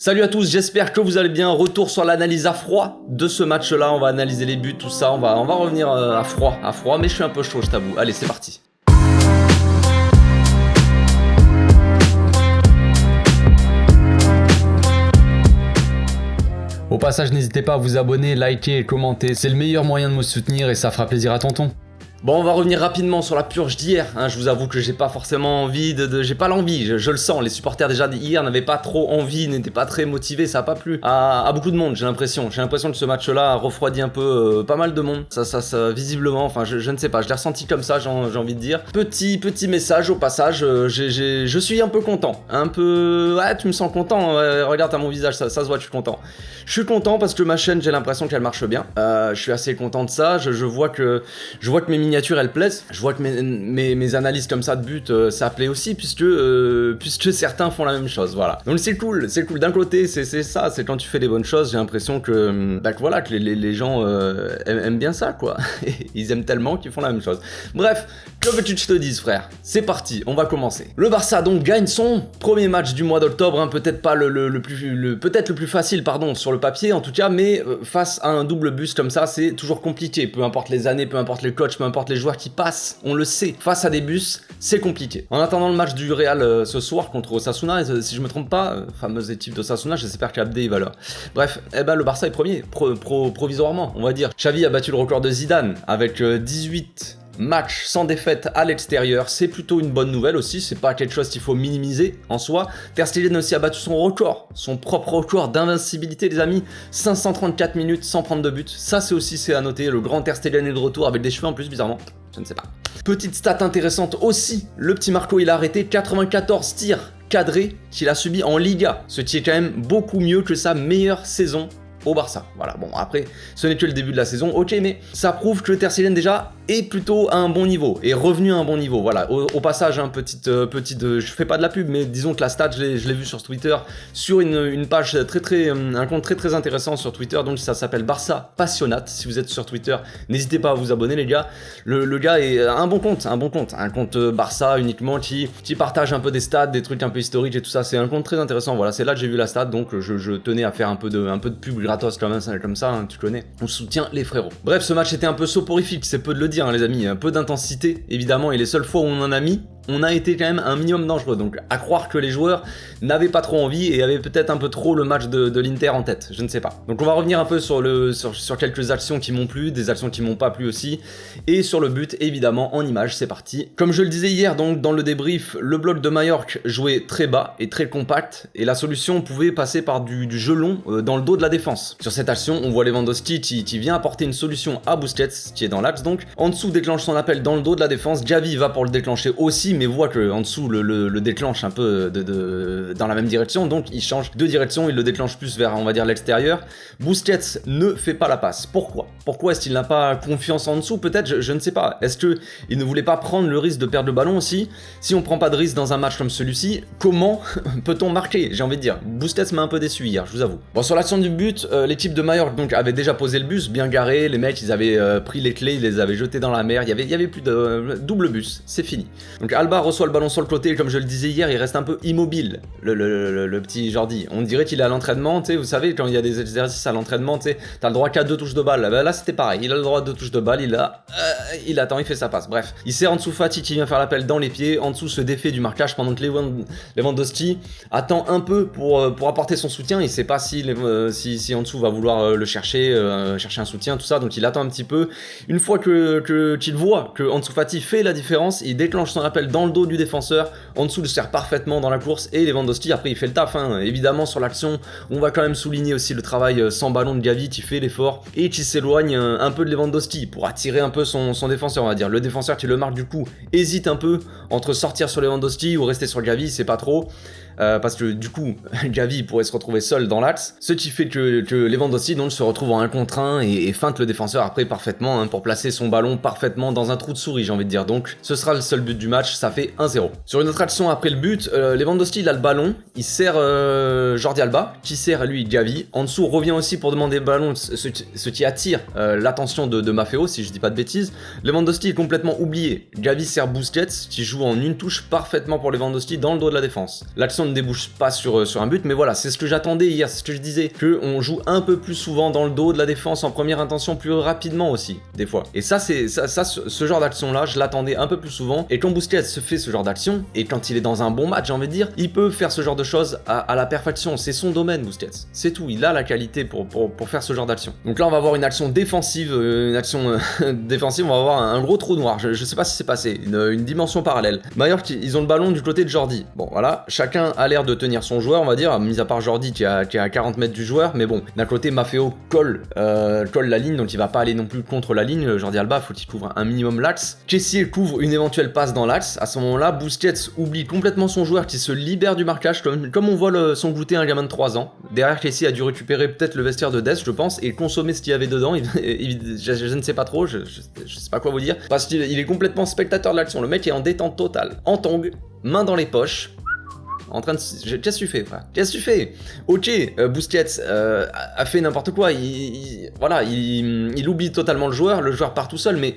Salut à tous, j'espère que vous allez bien. Retour sur l'analyse à froid de ce match-là. On va analyser les buts, tout ça. On va revenir à froid, mais je suis un peu chaud, je t'avoue. Allez, c'est parti. Au passage, n'hésitez pas à vous abonner, liker et commenter. C'est le meilleur moyen de me soutenir et ça fera plaisir à tonton. Bon, on va revenir rapidement sur la purge d'hier. Je vous avoue que j'ai pas forcément envie j'ai pas l'envie, je le sens. Les supporters déjà d'hier n'avaient pas trop envie, n'étaient pas très motivés, ça a pas plu à beaucoup de monde, j'ai l'impression. J'ai l'impression que ce match-là a refroidi un peu pas mal de monde. Ça visiblement, enfin je ne sais pas, je l'ai ressenti comme ça, j'ai envie de dire. Petit message au passage, je suis un peu content. Un peu... Ouais, tu me sens content, regarde à mon visage, ça se voit, je suis content. Je suis content parce que ma chaîne, j'ai l'impression qu'elle marche bien. Je suis assez content de ça, je vois que mes miniatures elles plaisent, je vois que mes analyses comme ça de but ça plaît aussi puisque certains font la même chose, voilà. Donc c'est cool, d'un côté c'est ça, c'est quand tu fais les bonnes choses, j'ai l'impression que les gens aiment bien ça quoi. Ils aiment tellement qu'ils font la même chose. Bref, que veux-tu que je te dise frère? C'est parti, on va commencer. Le Barça donc gagne son premier match du mois d'octobre, peut-être pas le plus facile pardon sur le papier en tout cas, mais face à un double bus comme ça c'est toujours compliqué, peu importe les années, peu importe les coachs, peu importe les joueurs qui passent, on le sait, face à des bus, c'est compliqué. En attendant le match du Real ce soir contre Osasuna, si je me trompe pas, fameuse équipe d'Osasuna, j'espère qu'Abdé va là. Bref, le Barça est premier, provisoirement, on va dire. Xavi a battu le record de Zidane avec 18 match sans défaite à l'extérieur, c'est plutôt une bonne nouvelle aussi, c'est pas quelque chose qu'il faut minimiser en soi. Ter Stegen aussi a battu son record, son propre record d'invincibilité les amis, 534 minutes sans prendre de but, ça c'est à noter, le grand Ter Stegen est de retour avec des cheveux en plus bizarrement, je ne sais pas. Petite stat intéressante aussi, le petit Marco il a arrêté 94 tirs cadrés qu'il a subi en Liga, ce qui est quand même beaucoup mieux que sa meilleure saison au Barça. Voilà, bon après, ce n'est que le début de la saison, ok, mais ça prouve que Ter Stegen déjà est plutôt à un bon niveau, est revenu à un bon niveau, voilà. Au passage, je fais pas de la pub, mais disons que la stat, je l'ai vu sur Twitter, sur une page un compte très intéressant sur Twitter, donc ça s'appelle Barça Passionate, si vous êtes sur Twitter, n'hésitez pas à vous abonner les gars, le gars est un bon compte, un compte Barça uniquement qui partage un peu des stats, des trucs un peu historiques et tout ça, c'est un compte très intéressant, voilà, c'est là que j'ai vu la stat, donc je tenais à faire un peu de pub gratos comme ça, tu connais, on soutient les frérots. Bref, ce match était un peu soporifique, c'est peu de le dire les amis, un peu d'intensité évidemment, et les seules fois où on en a mis, on a été quand même un minimum dangereux, donc à croire que les joueurs n'avaient pas trop envie et avaient peut-être un peu trop le match de l'Inter en tête, je ne sais pas. Donc on va revenir un peu sur quelques actions qui m'ont plu, des actions qui m'ont pas plu aussi, et sur le but évidemment en images, c'est parti. Comme je le disais hier donc dans le débrief, le bloc de Mallorca jouait très bas et très compact, et la solution pouvait passer par du jeu long dans le dos de la défense. Sur cette action, on voit Lewandowski qui vient apporter une solution à Busquets, qui est dans l'axe donc, en dessous déclenche son appel dans le dos de la défense, Xavi va pour le déclencher aussi, mais voit que en dessous le déclenche un peu dans la même direction, donc il change de direction, il le déclenche plus vers on va dire l'extérieur. Busquets ne fait pas la passe. Pourquoi est-ce qu'il n'a pas confiance en dessous? Peut-être, je ne sais pas. Est-ce qu'il ne voulait pas prendre le risque de perdre le ballon aussi? Si on prend pas de risque dans un match comme celui-ci, comment peut-on marquer? J'ai envie de dire. Busquets m'a un peu déçu hier, je vous avoue. Bon, sur l'action du but, l'équipe de Mallorca donc avait déjà posé le bus, bien garé, les mecs ils avaient pris les clés, ils les avaient jetés dans la mer, il y avait plus de double bus, c'est fini. Donc Alba reçoit le ballon sur le côté, et comme je le disais hier, il reste un peu immobile, le petit Jordi. On dirait qu'il est à l'entraînement, tu sais, vous savez, quand il y a des exercices à l'entraînement, tu sais, t'as le droit qu'à 2 touches de balle. Là, c'était pareil, il a le droit à 2 touches de balle, il attend, il fait sa passe. Bref, il sert en dessous Fati qui vient faire l'appel dans les pieds, en dessous se défait du marquage pendant que Lewandowski attend un peu pour apporter son soutien. Il sait pas si en dessous va vouloir le chercher un soutien, tout ça, donc il attend un petit peu. Une fois qu'il voit que Ansu Fati fait la différence, il déclenche son appel dans le dos du défenseur, en dessous le sert parfaitement dans la course, et Lewandowski après il fait le taf, évidemment sur l'action, on va quand même souligner aussi le travail sans ballon de Gavi qui fait l'effort, et qui s'éloigne un peu de Lewandowski, pour attirer un peu son défenseur on va dire, le défenseur qui le marque du coup, hésite un peu entre sortir sur Lewandowski ou rester sur Gavi, c'est pas trop, parce que du coup Gavi pourrait se retrouver seul dans l'axe, ce qui fait que Lewandowski donc se retrouve en 1 contre 1 et feinte le défenseur après parfaitement pour placer son ballon parfaitement dans un trou de souris j'ai envie de dire, donc ce sera le seul but du match, ça fait 1-0. Sur une autre action après le but, Lewandowski il a le ballon, il sert Jordi Alba, qui sert lui Gavi, en dessous revient aussi pour demander le ballon, ce qui attire l'attention de Maffeo si je dis pas de bêtises. Lewandowski est complètement oublié, Gavi sert Busquets qui joue en une touche parfaitement pour Lewandowski dans le dos de la défense. L'action ne débouche pas sur un but, mais voilà, c'est ce que j'attendais hier, c'est ce que je disais, qu'on joue un peu plus souvent dans le dos de la défense en première intention, plus rapidement aussi, des fois. Et ça, ce genre d'action-là, je l'attendais un peu plus souvent, et quand Busquets se fait ce genre d'action, et quand il est dans un bon match, j'ai envie de dire, il peut faire ce genre de choses à la perfection, c'est son domaine, Busquets, c'est tout, il a la qualité pour faire ce genre d'action. Donc là, on va avoir une action défensive, défensive, on va avoir un gros trou noir, je sais pas si c'est passé, une dimension parallèle. D'ailleurs, ils ont le ballon du côté de Jordi. Bon, voilà, chacun a l'air de tenir son joueur, on va dire, mis à part Jordi qui est à 40 mètres du joueur, mais bon, d'un côté, Maffeo colle la ligne, donc il va pas aller non plus contre la ligne. Jordi Alba, faut qu'il couvre un minimum l'axe. Kessié couvre une éventuelle passe dans l'axe. À ce moment-là, Busquets oublie complètement son joueur qui se libère du marquage, comme on voit son goûter un gamin de 3 ans. Derrière, Kessié a dû récupérer peut-être le vestiaire de Dest, je pense, et consommer ce qu'il y avait dedans. Je ne sais pas trop, je sais pas quoi vous dire, parce qu'il est complètement spectateur de l'action. Le mec est en détente totale, en tongs, main dans les poches, en train de... Qu'est-ce que tu fais, frère? Qu'est-ce que tu fais? Ok, Busquets a fait n'importe quoi, voilà, il oublie totalement le joueur part tout seul, mais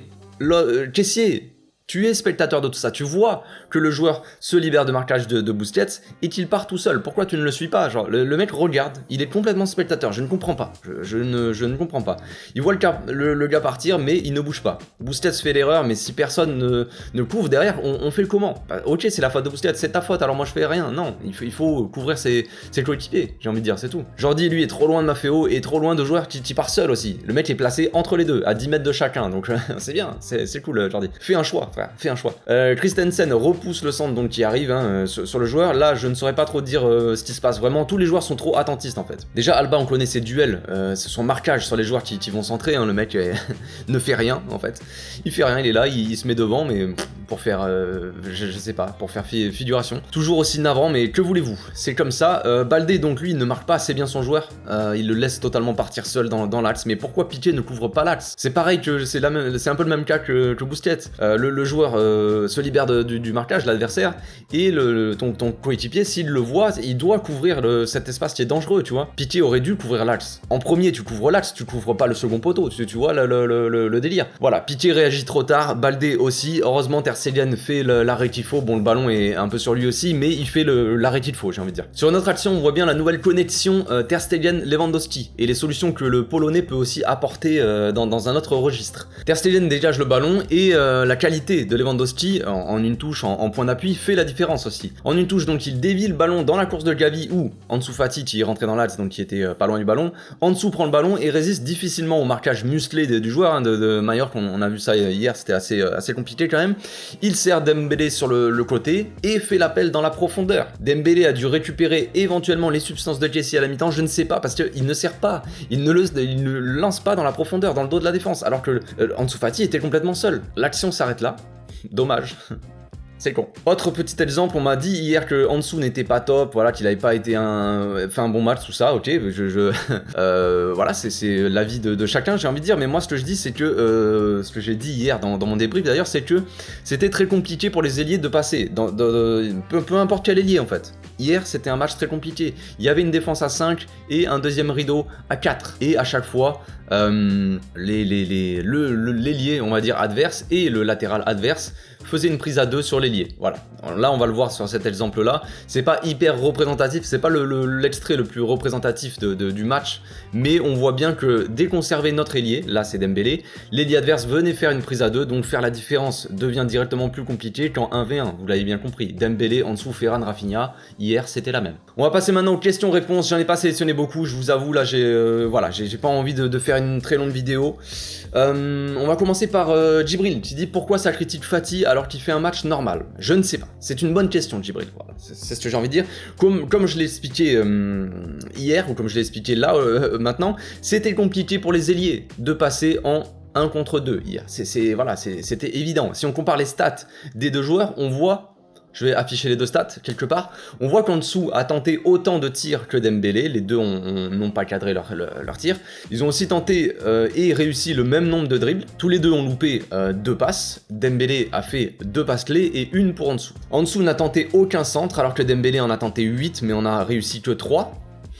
Kessié, tu es spectateur de tout ça, tu vois que le joueur se libère de marquage de Busquets et qu'il part tout seul. Pourquoi tu ne le suis pas? Genre, le mec regarde, il est complètement spectateur, je ne comprends pas. Je ne comprends pas. Il voit le gars partir, mais il ne bouge pas. Busquets fait l'erreur, mais si personne ne couvre derrière, on fait le comment? Bah, ok, c'est la faute de Busquets, c'est ta faute, alors moi je fais rien. Non, il faut couvrir ses coéquipiers, j'ai envie de dire, c'est tout. Jordi, lui, est trop loin de Maffeo et trop loin de joueurs qui part seul aussi. Le mec est placé entre les deux, à 10 mètres de chacun, donc c'est bien, c'est cool, Jordi. Fais un choix, frère, fais un choix. Christensen repousse le centre donc qui arrive sur le joueur. Là, je ne saurais pas trop dire ce qui se passe. Vraiment, tous les joueurs sont trop attentistes en fait. Déjà, Alba, on connaît ses duels, c'est son marquage sur les joueurs qui vont centrer. Le mec ne fait rien en fait. Il fait rien, il est là, il se met devant, mais pour faire, je sais pas, pour faire figuration. Toujours aussi navrant, mais que voulez-vous? C'est comme ça. Baldé, donc lui, il ne marque pas assez bien son joueur. Il le laisse totalement partir seul dans l'axe. Mais pourquoi Piqué ne couvre pas l'axe? C'est pareil que c'est un peu le même cas que Busquets. Le joueur se libère du marquage, l'adversaire, et ton coéquipier, s'il le voit, il doit couvrir cet espace qui est dangereux, tu vois. Piqué aurait dû couvrir l'axe. En premier, tu couvres l'axe, tu couvres pas le second poteau, tu vois le délire. Voilà, Piqué réagit trop tard, Baldé aussi. Heureusement, Ter Stegen fait l'arrêt qu'il faut. Bon, le ballon est un peu sur lui aussi, mais il fait l'arrêt qu'il faut, j'ai envie de dire. Sur une autre action, on voit bien la nouvelle connexion Ter Stegen-Lewandowski et les solutions que le Polonais peut aussi apporter dans un autre registre. Ter Stegen dégage le ballon et la qualité de Lewandowski en une touche, en point d'appui, fait la différence aussi. En une touche, donc, il dévie le ballon dans la course de Gavi ou Ansu Fati qui est rentré dans l'axe, donc qui était pas loin du ballon. Ansu prend le ballon et résiste difficilement au marquage musclé du joueur de Mallorca. On a vu ça hier, c'était assez compliqué quand même. Il sert Dembélé sur le côté et fait l'appel dans la profondeur. Dembélé a dû récupérer éventuellement les substances de Kessié à la mi-temps, je ne sais pas, parce qu'il ne sert pas. Il ne lance pas dans la profondeur, dans le dos de la défense, alors que Ansu Fati était complètement seul. L'action s'arrête là. Dommage. C'est con. Autre petit exemple, on m'a dit hier que Ansu n'était pas top, voilà, qu'il n'avait pas été fait un bon match, tout ça, ok, voilà, c'est l'avis de chacun, j'ai envie de dire, mais moi ce que je dis, c'est que, ce que j'ai dit hier dans mon débrief d'ailleurs, c'est que c'était très compliqué pour les ailiers de passer, peu importe quel ailier en fait. Hier, c'était un match très compliqué. Il y avait une défense à 5 et un deuxième rideau à 4. Et à chaque fois, l'ailier, on va dire, adverse et le latéral adverse faisaient une prise à 2 sur l'ailier. Voilà. Là, on va le voir sur cet exemple-là. C'est pas hyper représentatif, c'est pas l'extrait le plus représentatif du match, mais on voit bien que dès qu'on servait notre ailier, là c'est Dembélé, l'ailier adverse venait faire une prise à 2, donc faire la différence devient directement plus compliqué qu'en 1v1, vous l'avez bien compris. Dembélé, Ansu, Ferran, Rafinha, hier c'était la même. On va passer maintenant aux questions-réponses, j'en ai pas sélectionné beaucoup, je vous avoue, là j'ai pas envie de faire une très longue vidéo. On va commencer par Djibril, qui dit pourquoi ça critique Fati alors qu'il fait un match normal. Je ne sais pas, c'est une bonne question Djibril, voilà. C'est ce que j'ai envie de dire. Comme je l'ai expliqué hier, ou comme je l'ai expliqué là maintenant, c'était compliqué pour les ailiers de passer en 1 contre 2 hier. Voilà, c'était évident. Si on compare les stats des deux joueurs, on voit... Je vais afficher les deux stats quelque part. On voit qu'Ansu a tenté autant de tirs que Dembélé. Les deux n'ont pas cadré leur tir. Ils ont aussi tenté et réussi le même nombre de dribbles. Tous les deux ont loupé 2 passes. Dembélé a fait 2 passes clés et 1 pour Ansu. Ansu n'a tenté aucun centre alors que Dembélé en a tenté 8 mais on a réussi que 3.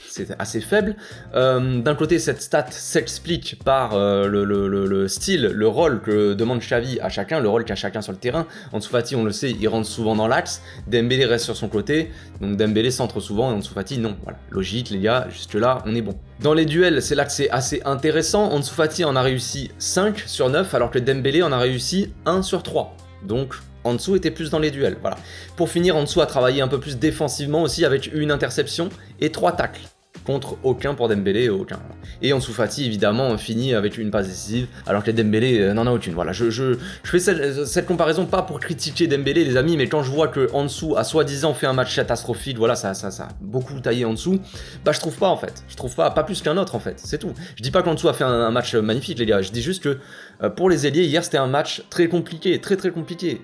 c'est assez faible. D'un côté, cette stat s'explique par le style, le rôle que demande Xavi à chacun, le rôle qu'a chacun sur le terrain. Ansu Fati, on le sait, il rentre souvent dans l'axe, Dembélé reste sur son côté, donc Dembélé centre souvent et Ansu Fati non. Voilà, logique les gars, jusque là on est bon. Dans les duels, c'est là que c'est assez intéressant. Ansu Fati en a réussi 5 sur 9, alors que Dembélé en a réussi 1 sur 3. Donc Ansu était plus dans les duels, voilà. Pour finir, Ansu a travaillé un peu plus défensivement aussi avec une interception et 3 tacles. Contre aucun pour Dembélé et aucun. Et Ansu Fati évidemment finit avec une passe décisive alors que Dembélé n'en a aucune. Voilà, je fais cette comparaison pas pour critiquer Dembélé les amis, mais quand je vois que Ansu a soi-disant fait un match catastrophique, voilà, ça a beaucoup taillé Ansu, bah je trouve pas en fait. Je trouve pas plus qu'un autre en fait, c'est tout. Je dis pas qu'Ansu a fait un match magnifique les gars, je dis juste que pour les ailiers hier c'était un match très compliqué, très compliqué.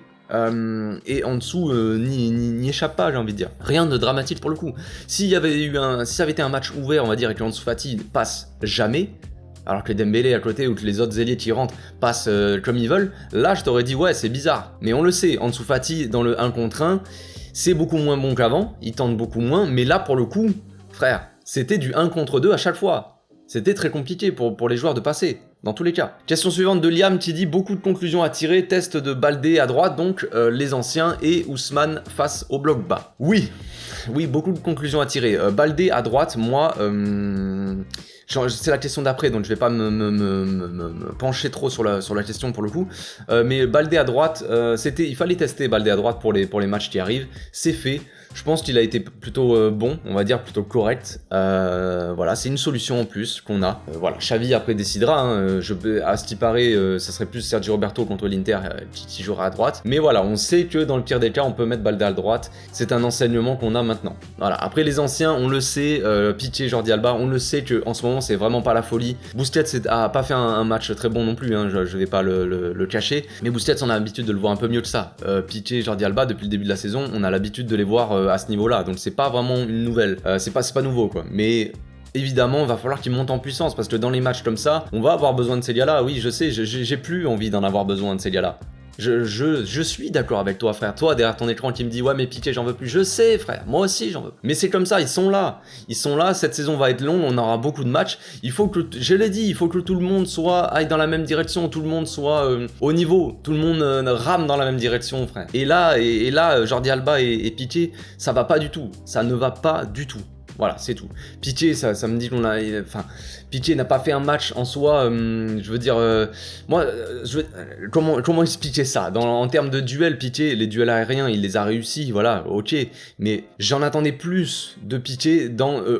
Et en dessous n'y échappe pas, j'ai envie de dire. Rien de dramatique pour le coup. Si ça avait été un match ouvert, on va dire, et que Ansu Fati passe jamais, alors que Dembélé à côté ou que les autres ailiers qui rentrent passent comme ils veulent, là je t'aurais dit ouais c'est bizarre. Mais on le sait, Ansu Fati dans le 1 contre 1, c'est beaucoup moins bon qu'avant, il tente beaucoup moins, mais là pour le coup, frère, c'était du 1 contre 2 à chaque fois. C'était très compliqué pour les joueurs de passer, dans tous les cas. Question suivante de Liam qui dit beaucoup de conclusions à tirer, test de Baldé à droite, donc les anciens et Ousmane face au bloc bas. Oui, beaucoup de conclusions à tirer. Baldé à droite, moi, c'est la question d'après, donc je vais pas me pencher trop sur la question pour le coup. Mais Baldé à droite, il fallait tester Baldé à droite pour les matchs qui arrivent, c'est fait. Je pense qu'il a été plutôt bon, on va dire plutôt correct. Voilà, c'est une solution en plus qu'on a. Voilà, Xavi après décidera. Hein, à ce qui paraît, ça serait plus Sergio Roberto contre l'Inter qui jouera à droite. Mais voilà, on sait que dans le pire des cas, on peut mettre Baldé à droite. C'est un enseignement qu'on a maintenant. Voilà. Après les anciens, on le sait, Piqué, Jordi Alba, on le sait que en ce moment c'est vraiment pas la folie. Busquets a pas fait un match très bon non plus. Hein, je vais pas le cacher. Mais Busquets, on a l'habitude de le voir un peu mieux que ça. Piqué, Jordi Alba, depuis le début de la saison, on a l'habitude de les voir à ce niveau-là, donc c'est pas vraiment une nouvelle, c'est pas nouveau quoi, mais évidemment il va falloir qu'il monte en puissance, parce que dans les matchs comme ça, on va avoir besoin de ces gars-là, oui je sais, j'ai plus envie d'en avoir besoin de ces gars-là. Je suis d'accord avec toi frère, toi derrière ton écran qui me dit ouais mais Piqué j'en veux plus, je sais frère, moi aussi j'en veux plus. Mais c'est comme ça, ils sont là, cette saison va être longue, on aura beaucoup de matchs, il faut que, je l'ai dit, il faut que tout le monde aille dans la même direction, tout le monde soit au niveau, tout le monde rame dans la même direction frère. Et là Jordi Alba et Piqué, ça va pas du tout, ça ne va pas du tout. Voilà, c'est tout. Piqué, ça me dit qu'on a... Enfin, Piqué n'a pas fait un match en soi, je veux dire... comment expliquer ça en termes de duel, Piqué, les duels aériens, il les a réussis, voilà, ok. Mais j'en attendais plus de Piqué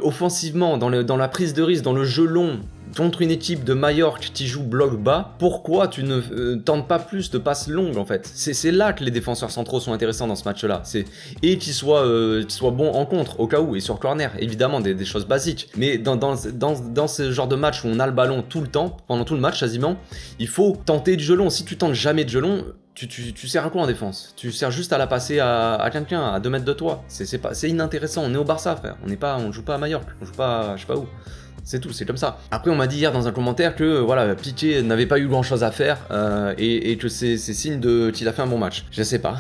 offensivement, dans la prise de risque, dans le jeu long, contre une équipe de Majorque qui joue bloc bas. Pourquoi tu ne tentes pas plus de passes longues en fait? C'est là que les défenseurs centraux sont intéressants dans ce match-là. Et qu'ils soient bons en contre au cas où, et sur corner, évidemment des choses basiques. Mais dans ce genre de match où on a le ballon tout le temps, pendant tout le match quasiment, il faut tenter du jeu long. Si tu tentes jamais de jeu long, tu sers à quoi en défense? Tu sers juste à la passer à quelqu'un à 2 mètres de toi. C'est inintéressant. On est au Barça frère. On joue pas à Majorque. On joue pas je sais pas où. C'est tout, c'est comme ça. Après, on m'a dit hier dans un commentaire que voilà, Piqué n'avait pas eu grand chose à faire et que c'est signe qu'il a fait un bon match. Je sais pas.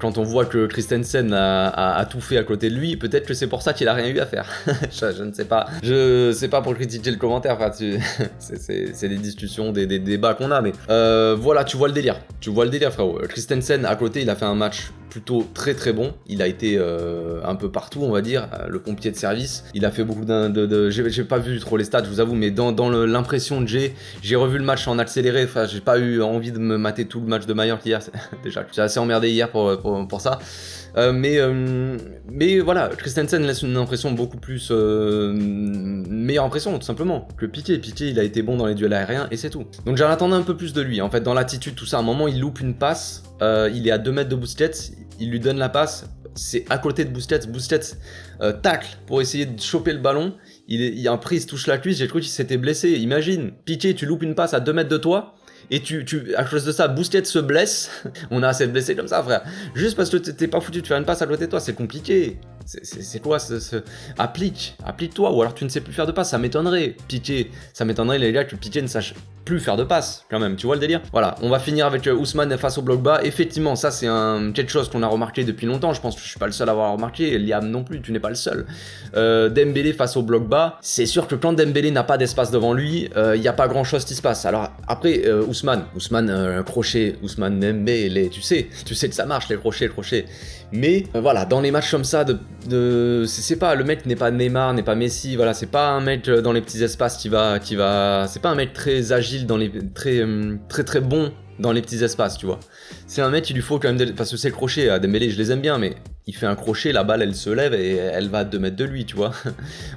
Quand on voit que Christensen a tout fait à côté de lui, peut-être que c'est pour ça qu'il a rien eu à faire. je ne sais pas. Je sais pas pour critiquer le commentaire. Enfin, c'est des discussions, des débats qu'on a, mais voilà, tu vois le délire. Tu vois le délire, frérot. Christensen à côté, il a fait un match plutôt très bon. Il a été un peu partout, on va dire, le pompier de service. Il a fait beaucoup j'ai pas vu trop les stats, je vous avoue, mais dans l'impression que j'ai revu le match en accéléré. Enfin, j'ai pas eu envie de me mater tout le match de Majorque hier. Déjà, j'ai assez emmerdé hier pour ça. Mais voilà, Christensen laisse une impression beaucoup plus meilleure impression tout simplement que Piqué. Piqué, il a été bon dans les duels aériens et c'est tout. Donc j'en attendais un peu plus de lui. En fait, dans l'attitude, tout ça, à un moment, il loupe une passe. Il est à 2 mètres de Busquets, il lui donne la passe. C'est à côté de Busquets. Busquets tacle pour essayer de choper le ballon. Il y a un prise, touche la cuisse. J'ai cru qu'il s'était blessé. Imagine, Piqué, tu loupes une passe à 2 mètres de toi. Et à cause de ça, Busquets se blesse. On a assez de blessés comme ça, frère. Juste parce que t'es pas foutu de faire une passe à côté de toi, c'est compliqué. C'est quoi Applique-toi, ou alors tu ne sais plus faire de passe, ça m'étonnerait. Piqué, ça m'étonnerait les gars que Piqué ne sache plus faire de passes quand même, tu vois le délire. Voilà, on va finir avec Ousmane face au bloc bas. Effectivement, ça c'est quelque chose qu'on a remarqué depuis longtemps, je pense que je suis pas le seul à avoir remarqué, Liam non plus, tu n'es pas le seul. Dembélé face au bloc bas, c'est sûr que quand Dembélé n'a pas d'espace devant lui, il n'y a pas grand chose qui se passe. Alors après, Ousmane, crochet, Ousmane Dembélé, tu sais que ça marche les crochets. Mais voilà, dans les matchs comme ça, c'est pas, le mec n'est pas Neymar, n'est pas Messi, voilà, c'est pas un mec dans les petits espaces qui va, c'est pas un mec très agile, très bon dans les petits espaces, tu vois. C'est un mec, il lui faut quand même, parce que c'est le crochet, à Dembélé, je les aime bien, mais il fait un crochet, la balle, elle se lève et elle va à 2 mètres de lui, tu vois.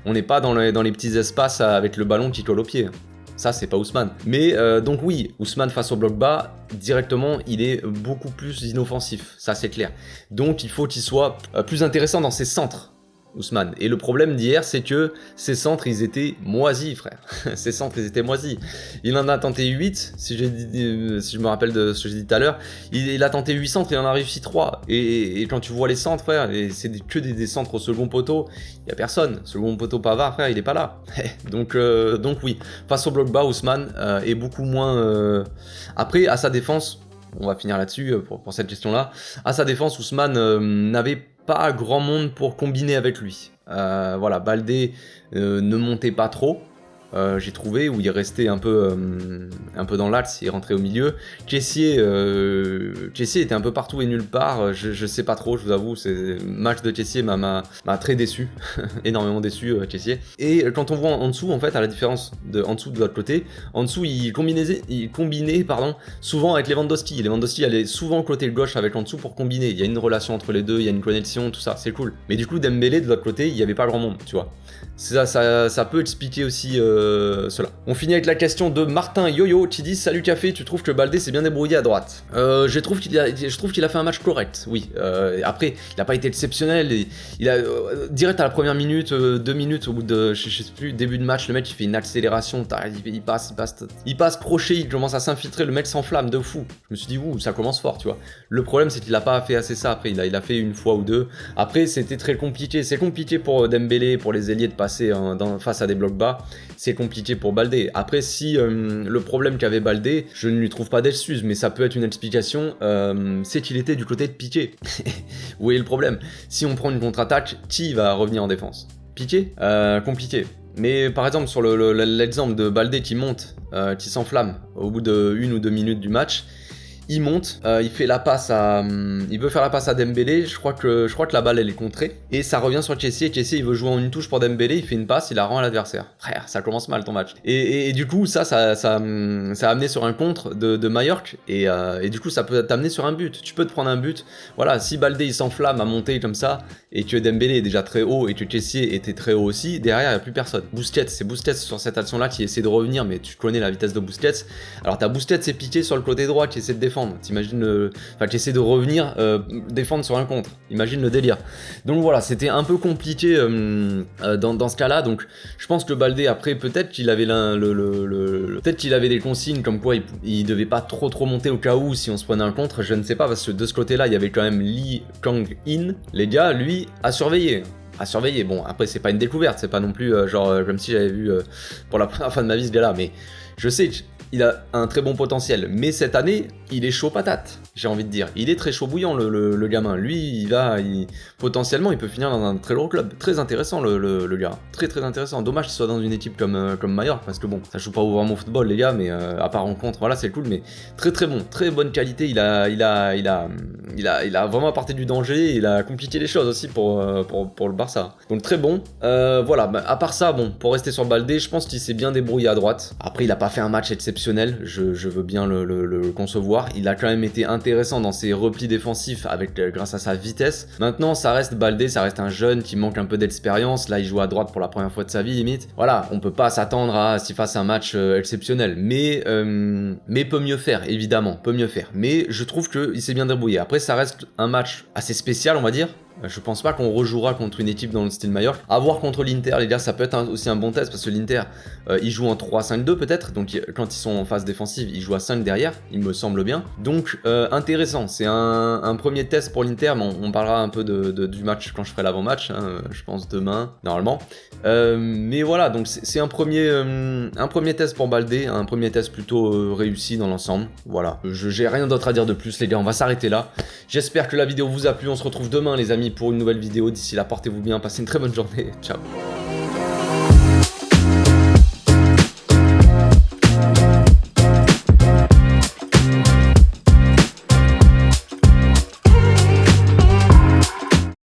On n'est pas dans les petits espaces avec le ballon qui colle au pied. Ça, c'est pas Ousmane. Mais donc oui, Ousmane face au bloc bas, directement, il est beaucoup plus inoffensif. Ça, c'est clair. Donc, il faut qu'il soit plus intéressant dans ses centres, Ousmane. Et le problème d'hier, c'est que ses centres, ils étaient moisis, frère. Ses centres, ils étaient moisis. Il en a tenté 8, si je me rappelle de ce que j'ai dit tout à l'heure. Il a tenté 8 centres et il en a réussi 3. Et quand tu vois les centres, frère, c'est que des centres au second poteau, il n'y a personne. Second poteau Pavard, frère, il n'est pas là. donc oui, face au bloc bas, Ousmane est beaucoup moins... Après, à sa défense, on va finir là-dessus pour cette question-là. À sa défense, Ousmane n'avait pas grand monde pour combiner avec lui. Voilà, Baldé ne montait pas trop, j'ai trouvé, où il restait un peu dans l'axe, il rentrait au milieu. Kessié était un peu partout et nulle part, je sais pas trop, je vous avoue, le match de Kessié m'a très déçu, énormément déçu, Kessié. Et quand on voit en dessous, en fait, à la différence en dessous de l'autre côté, en dessous, il combinait souvent avec Lewandowski. Lewandowski allait souvent côté gauche avec en dessous pour combiner. Il y a une relation entre les deux, il y a une connexion, tout ça, c'est cool. Mais du coup, Dembélé, de l'autre côté, il n'y avait pas grand monde, tu vois. Ça peut expliquer aussi cela. On finit avec la question de Martin Yoyo qui dit: salut Café, tu trouves que Baldé s'est bien débrouillé à droite? Je trouve qu'il a fait un match correct, oui. Après, il n'a pas été exceptionnel. Il a direct à la première minute, 2 minutes au bout de, je sais plus, début de match, le mec il fait une accélération, il passe crochet, il commence à s'infiltrer, le mec s'enflamme de fou. Je me suis dit, ouh, ça commence fort, tu vois. Le problème, c'est qu'il n'a pas fait assez ça après. Il a fait une fois ou deux. Après, c'était très compliqué. C'est compliqué pour Dembélé, pour les ailiers de passer face à des blocs bas. C'est compliqué pour Baldé. Après, si le problème qu'avait Baldé, je ne lui trouve pas d'excuse, mais ça peut être une explication, c'est qu'il était du côté de Piqué. Où est le problème? Si on prend une contre-attaque, qui va revenir en défense? Piqué? Compliqué. Mais par exemple, sur l'exemple de Baldé qui monte, qui s'enflamme au bout de 1 ou 2 minutes du match, il monte, il fait la passe il veut faire la passe à Dembélé, je crois que la balle elle est contrée, et ça revient sur Kessié, il veut jouer en une touche pour Dembélé, il fait une passe, il la rend à l'adversaire. Frère, ça commence mal ton match. Et du coup, ça a amené sur un contre de Mallorca, et du coup ça peut t'amener sur un but. Tu peux te prendre un but, voilà, si Baldé il s'enflamme à monter comme ça, et que Dembélé est déjà très haut, et que Kessié était très haut aussi, derrière il n'y a plus personne. C'est Busquets sur cette action-là qui essaie de revenir, mais tu connais la vitesse de Busquets. Alors t'as Busquets et Piqué sur le côté droit qui essaie de défendre. T'imagines qui essaie de revenir défendre sur un contre. Imagine le délire. Donc voilà, c'était un peu compliqué dans ce cas-là. Donc je pense que Baldé après peut-être qu'il avait peut-être qu'il avait des consignes comme quoi il devait pas trop monter au cas où si on se prenait un contre. Je ne sais pas parce que de ce côté-là il y avait quand même Lee Kang-in. Les gars, lui, à surveiller. Bon, après, c'est pas une découverte, c'est pas non plus comme si j'avais vu pour la première fois de ma vie ce gars-là, mais je sais qu'il a un très bon potentiel. Mais cette année, il est chaud patate, j'ai envie de dire. Il est très chaud bouillant, le gamin. Lui, potentiellement, il peut finir dans un très gros club. Très intéressant, le gars. Très intéressant. Dommage qu'il soit dans une équipe comme Mallorca, parce que bon, ça joue pas vraiment au football, les gars, mais à part rencontre, voilà, c'est cool, mais très bon, très bonne qualité. Il a vraiment apporté du danger, il a compliqué les choses aussi pour le Barça. Donc très bon. Voilà, à part ça, bon, pour rester sur Baldé, je pense qu'il s'est bien débrouillé à droite. Après, il a pas fait un match exceptionnel, je veux bien le concevoir. Il a quand même été intéressant dans ses replis défensifs grâce à sa vitesse. Maintenant, ça reste Baldé, ça reste un jeune qui manque un peu d'expérience. Là, il joue à droite pour la première fois de sa vie, limite. Voilà, on peut pas s'attendre à s'il fasse un match exceptionnel, mais peut mieux faire, évidemment, peut mieux faire. Mais je trouve qu'il s'est bien débrouillé. Après, ça reste un match assez spécial, on va dire. Je pense pas qu'on rejouera contre une équipe dans le style Mallorca. À voir contre l'Inter, les gars, ça peut être aussi un bon test parce que l'Inter, ils jouent en 3-5-2 peut-être. Donc quand ils sont en phase défensive, ils jouent à 5 derrière, il me semble bien. Donc intéressant, c'est un premier test pour l'Inter. Mais on parlera un peu du match quand je ferai l'avant-match, hein, je pense demain, normalement. Mais voilà, donc c'est un premier test pour Baldé, un premier test plutôt réussi dans l'ensemble. Voilà, j'ai rien d'autre à dire de plus, les gars, on va s'arrêter là. J'espère que la vidéo vous a plu, on se retrouve demain les amis pour une nouvelle vidéo. D'ici là, portez-vous bien, passez une très bonne journée, ciao.